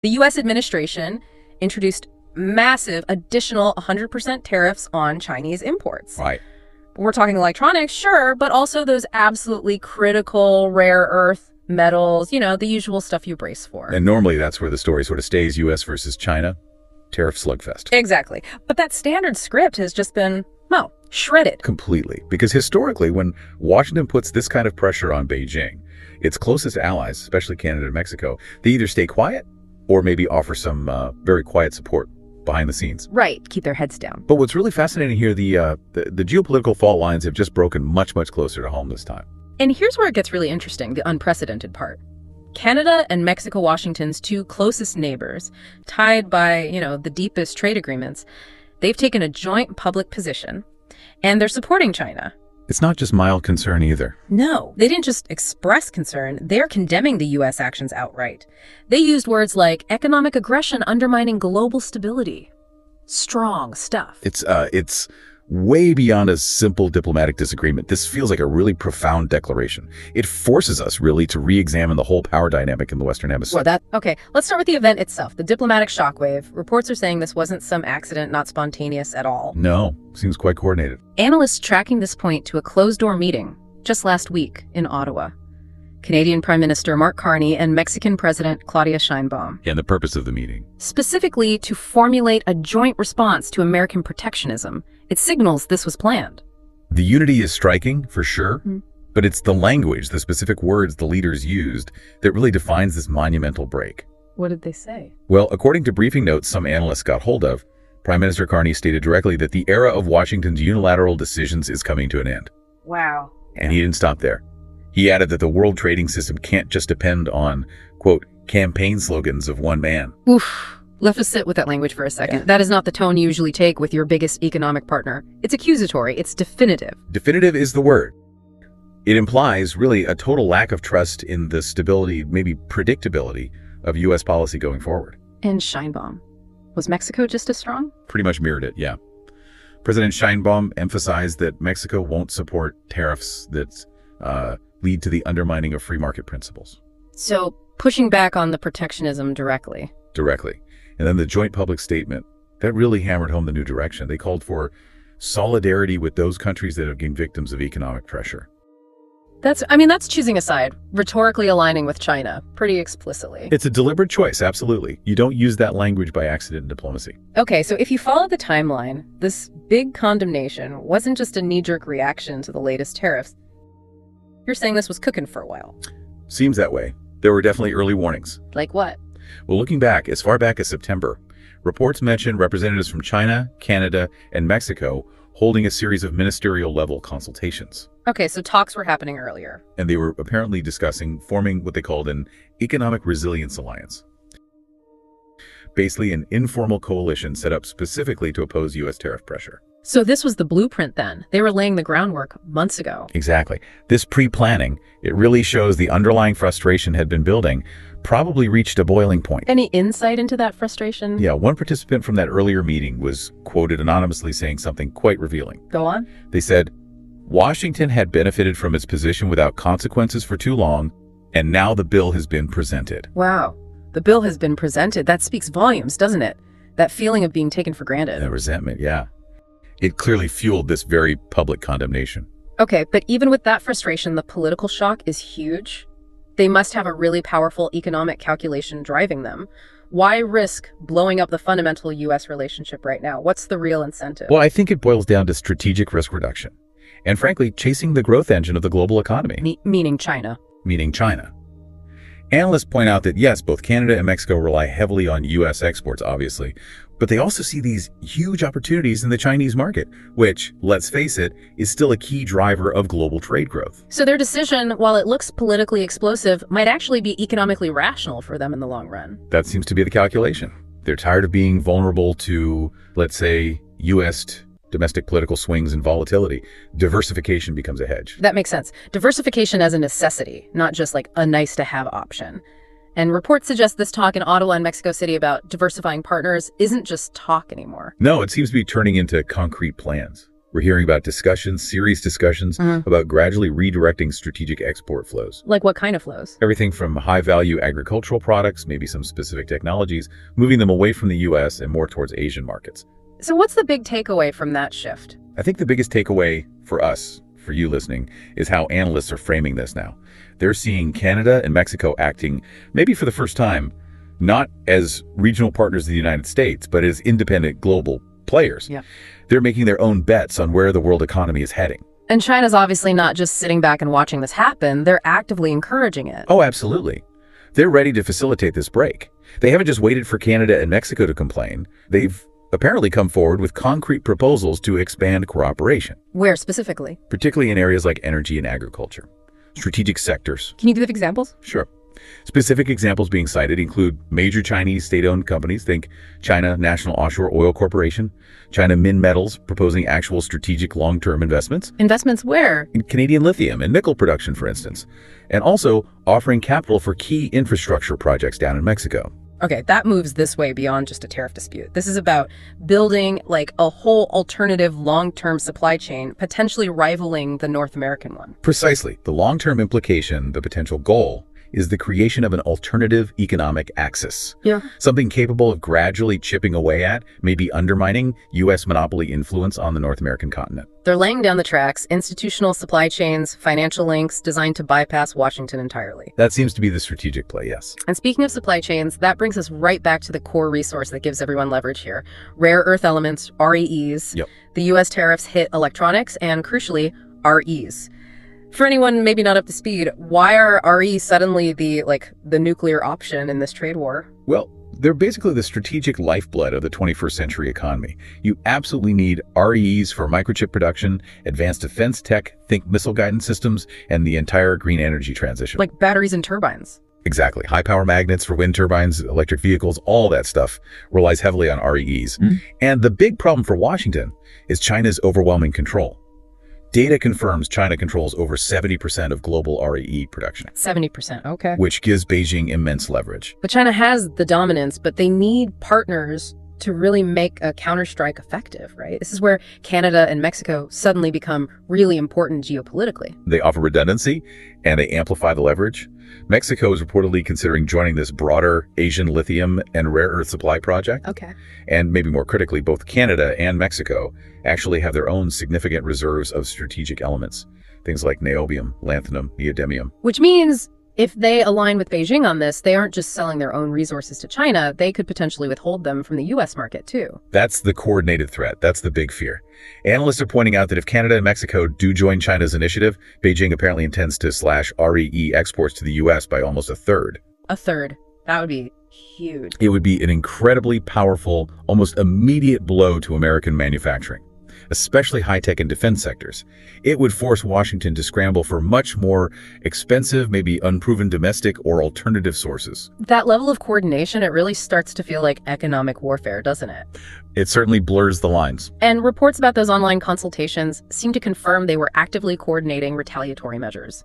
The U.S. administration introduced massive additional 100% tariffs on Chinese imports. Right. We're talking electronics, sure, but also those absolutely critical rare earth metals, the usual stuff you brace for. And normally that's where the story sort of stays, U.S. versus China, tariff slugfest. Exactly. But that standard script has just been, well, shredded. Completely. Because historically, when Washington puts this kind of pressure on Beijing, its closest allies, especially Canada and Mexico, they either stay quiet or maybe offer some very quiet support behind the scenes. Right. Keep their heads down. But what's really fascinating here, the geopolitical fault lines have just broken much, much closer to home this time. And here's where it gets really interesting, the unprecedented part. Canada and Mexico-Washington's two closest neighbors, tied by, the deepest trade agreements, they've taken a joint public position, and they're supporting China. It's not just mild concern either. No, they didn't just express concern. They're condemning the U.S. actions outright. They used words like economic aggression undermining global stability. Strong stuff. It's way beyond a simple diplomatic disagreement. This feels like a really profound declaration. It forces us really to re-examine the whole power dynamic in the Western Hemisphere. Okay, let's start with the event itself, the diplomatic shockwave. Reports are saying this wasn't some accident, not spontaneous at all. No, seems quite coordinated. Analysts tracking this point to a closed-door meeting just last week in Ottawa. Canadian Prime Minister Mark Carney and Mexican President Claudia Sheinbaum. And the purpose of the meeting? Specifically to formulate a joint response to American protectionism. It signals this was planned. The unity is striking, for sure, but it's the language, the specific words the leaders used that really defines this monumental break. What did they say? Well, according to briefing notes some analysts got hold of, Prime Minister Carney stated directly that the era of Washington's unilateral decisions is coming to an end. Wow. And he didn't stop there. He added that the world trading system can't just depend on, quote, campaign slogans of one man. Oof. Let us sit with that language for a second. Yeah. That is not the tone you usually take with your biggest economic partner. It's accusatory. It's definitive. Definitive is the word. It implies really a total lack of trust in the stability, maybe predictability of U.S. policy going forward. And Sheinbaum. Was Mexico just as strong? Pretty much mirrored it, yeah. President Sheinbaum emphasized that Mexico won't support tariffs that lead to the undermining of free market principles. So pushing back on the protectionism directly. Directly. And then the joint public statement, that really hammered home the new direction. They called for solidarity with those countries that have been victims of economic pressure. That's choosing a side, rhetorically aligning with China, pretty explicitly. It's a deliberate choice, absolutely. You don't use that language by accident in diplomacy. Okay, so if you follow the timeline, this big condemnation wasn't just a knee-jerk reaction to the latest tariffs. You're saying this was cooking for a while. Seems that way. There were definitely early warnings. Like what? Well, looking back, as far back as September, reports mention representatives from China, Canada, and Mexico holding a series of ministerial-level consultations. Okay, so talks were happening earlier. And they were apparently discussing forming what they called an economic resilience alliance. Basically, an informal coalition set up specifically to oppose U.S. tariff pressure. So this was the blueprint then. They were laying the groundwork months ago. Exactly. This pre-planning, it really shows the underlying frustration had been building, probably reached a boiling point. Any insight into that frustration? Yeah, one participant from that earlier meeting was quoted anonymously saying something quite revealing. Go on. They said, Washington had benefited from its position without consequences for too long, and now the bill has been presented. Wow. The bill has been presented. That speaks volumes, doesn't it? That feeling of being taken for granted. That resentment, yeah. It clearly fueled this very public condemnation. Okay, but even with that frustration, the political shock is huge. They must have a really powerful economic calculation driving them. Why risk blowing up the fundamental U.S. relationship right now? What's the real incentive? Well, I think it boils down to strategic risk reduction. And frankly, chasing the growth engine of the global economy. Meaning China. Meaning China. Analysts point out that yes, both Canada and Mexico rely heavily on U.S. exports, obviously, but they also see these huge opportunities in the Chinese market, which, let's face it, is still a key driver of global trade growth. So their decision, while it looks politically explosive, might actually be economically rational for them in the long run. That seems to be the calculation. They're tired of being vulnerable to, let's say, U.S. domestic political swings and volatility. Diversification becomes a hedge. That makes sense. Diversification as a necessity, not just like a nice-to-have option. And reports suggest this talk in Ottawa and Mexico City about diversifying partners isn't just talk anymore. No, it seems to be turning into concrete plans. We're hearing about serious discussions about gradually redirecting strategic export flows. Like what kind of flows? Everything from high-value agricultural products, maybe some specific technologies, moving them away from the U.S. and more towards Asian markets. So what's the big takeaway from that shift? I think the biggest takeaway for us, for you listening, is how analysts are framing this now. They're seeing Canada and Mexico acting, maybe for the first time, not as regional partners of the United States, but as independent global players. Yeah. They're making their own bets on where the world economy is heading. And China's obviously not just sitting back and watching this happen. They're actively encouraging it. Oh, absolutely. They're ready to facilitate this break. They haven't just waited for Canada and Mexico to complain. They've apparently come forward with concrete proposals to expand cooperation. Where specifically? Particularly in areas like energy and agriculture. Strategic sectors. Can you give examples? Sure. Specific examples being cited include major Chinese state-owned companies, think China National Offshore Oil Corporation, China Minmetals proposing actual strategic long-term investments. Investments where? In Canadian lithium and nickel production, for instance. And also offering capital for key infrastructure projects down in Mexico. Okay, that moves this way beyond just a tariff dispute. This is about building like a whole alternative long-term supply chain, potentially rivaling the North American one. Precisely. The long-term implication, the potential goal, is the creation of an alternative economic axis. Yeah. Something capable of gradually chipping away at, maybe undermining U.S. monopoly influence on the North American continent. They're laying down the tracks, institutional supply chains, financial links designed to bypass Washington entirely. That seems to be the strategic play, yes. And speaking of supply chains, that brings us right back to the core resource that gives everyone leverage here. Rare earth elements, REEs. Yep. The U.S. tariffs hit electronics and, crucially, REs. For anyone maybe not up to speed, why are REs suddenly the nuclear option in this trade war? Well, they're basically the strategic lifeblood of the 21st century economy. You absolutely need REs for microchip production, advanced defense tech, think missile guidance systems, and the entire green energy transition. Like batteries and turbines. Exactly. High power magnets for wind turbines, electric vehicles, all that stuff relies heavily on REs. And the big problem for Washington is China's overwhelming control. Data confirms China controls over 70% of global REE production. 70%, okay. Which gives Beijing immense leverage. But China has the dominance, but they need partners to really make a counterstrike effective, right? This is where Canada and Mexico suddenly become really important geopolitically. They offer redundancy and they amplify the leverage. Mexico is reportedly considering joining this broader Asian lithium and rare earth supply project. Okay. And maybe more critically, both Canada and Mexico actually have their own significant reserves of strategic elements. Things like niobium, lanthanum, neodymium. Which means if they align with Beijing on this, they aren't just selling their own resources to China, they could potentially withhold them from the U.S. market too. That's the coordinated threat. That's the big fear. Analysts are pointing out that if Canada and Mexico do join China's initiative, Beijing apparently intends to slash REE exports to the U.S. by almost a third. A third. That would be huge. It would be an incredibly powerful, almost immediate blow to American manufacturing, especially high-tech and defense sectors. It would force Washington to scramble for much more expensive, maybe unproven domestic or alternative sources. That level of coordination, it really starts to feel like economic warfare, doesn't it? It certainly blurs the lines. And reports about those online consultations seem to confirm they were actively coordinating retaliatory measures.